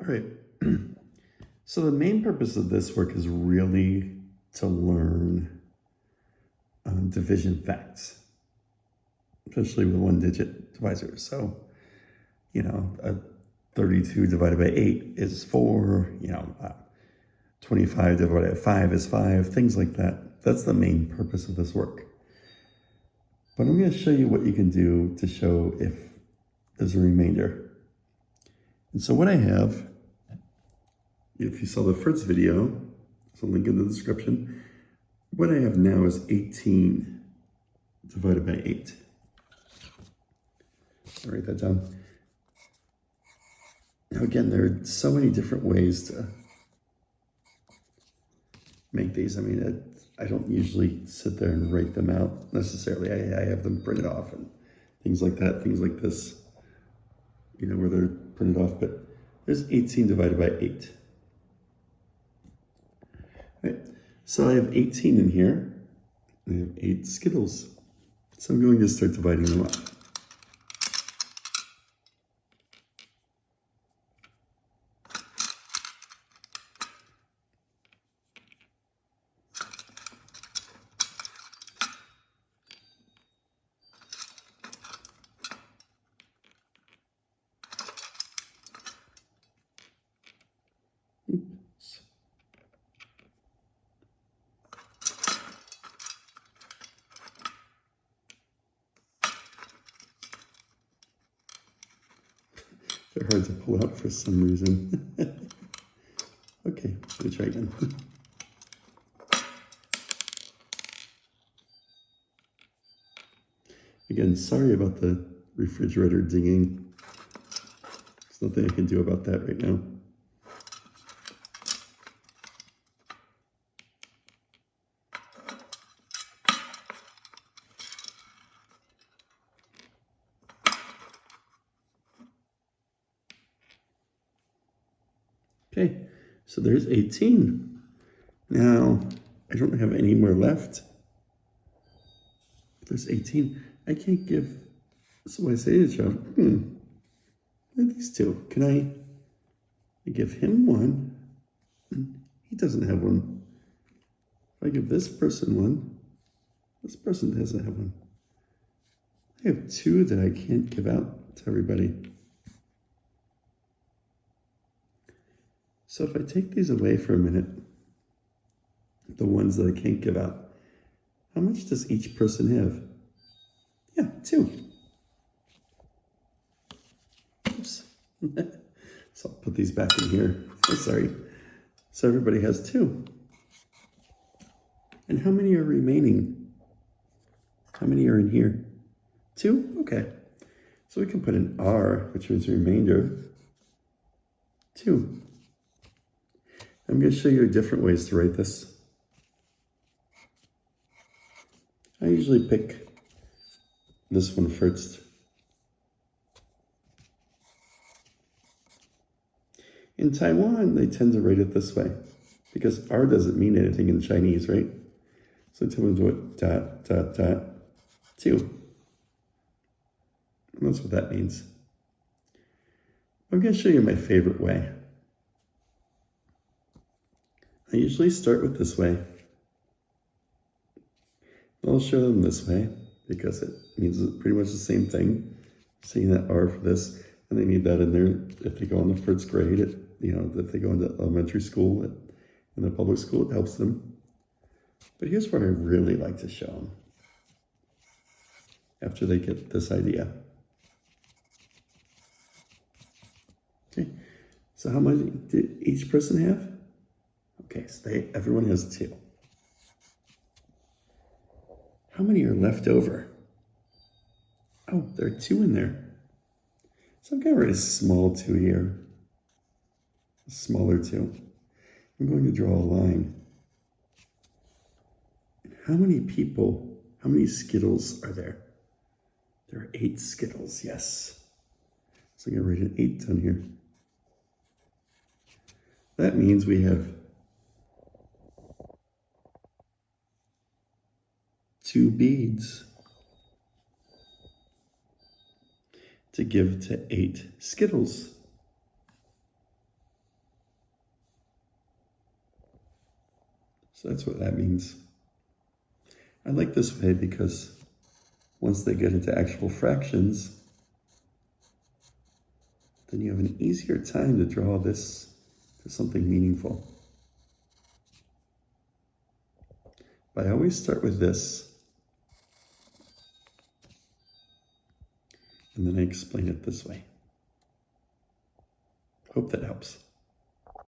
right. So the main purpose of this work is really to learn division facts, especially with one-digit divisors. So, a 32 divided by 8 is 4, 25 divided by 5 is 5, things like that. That's the main purpose of this work. But I'm going to show you what you can do to show if there's a remainder. And so what I have, if you saw the first video, there's a link in the description. What I have now is 18 divided by 8. I'll write that down. Now again, there are so many different ways to make these. I mean, I don't usually sit there and write them out necessarily. I have them printed off and things like that, things like this, where they're printed off. But there's 18 divided by 8. Right. So I have 18 in here. I have 8 Skittles. So I'm going to start dividing them up. Oops. They're hard to pull out for some reason. Okay, let me try again. Again, sorry about the refrigerator dinging. There's nothing I can do about that right now. Okay, so there's 18. Now, I don't have any more left. There's 18. I can't give, so I say to Joe, these two. Can I give him one? He doesn't have one. If I give this person one, this person doesn't have one. I have 2 that I can't give out to everybody. So if I take these away for a minute, the ones that I can't give out, how much does each person have? Yeah, 2. Oops. So I'll put these back in here. Oh, sorry. So everybody has 2. And how many are remaining? How many are in here? 2? Okay. So we can put an R, which means remainder. 2. I'm going to show you different ways to write this. I usually pick this one first. In Taiwan, they tend to write it this way because R doesn't mean anything in Chinese, right? So tell them to do it dot, dot, dot, 2. And that's what that means. I'm going to show you my favorite way. I usually start with this way. I'll show them this way because it means pretty much the same thing. Seeing that R for this, and they need that in there if they go in the first grade. If they go into elementary school, in the public school, it helps them. But here's what I really like to show them after they get this idea. Okay, so how much did each person have? Okay, so everyone has 2. How many are left over? Oh, there are 2 in there. So I'm going to write a small 2 here. A smaller 2. I'm going to draw a line. How many Skittles are there? There are 8 Skittles, yes. So I'm going to write an 8 down here. That means we have 2 beads to give to 8 Skittles. So that's what that means. I like this way because once they get into actual fractions, then you have an easier time to draw this to something meaningful. But I always start with this, and then I explain it this way. Hope that helps.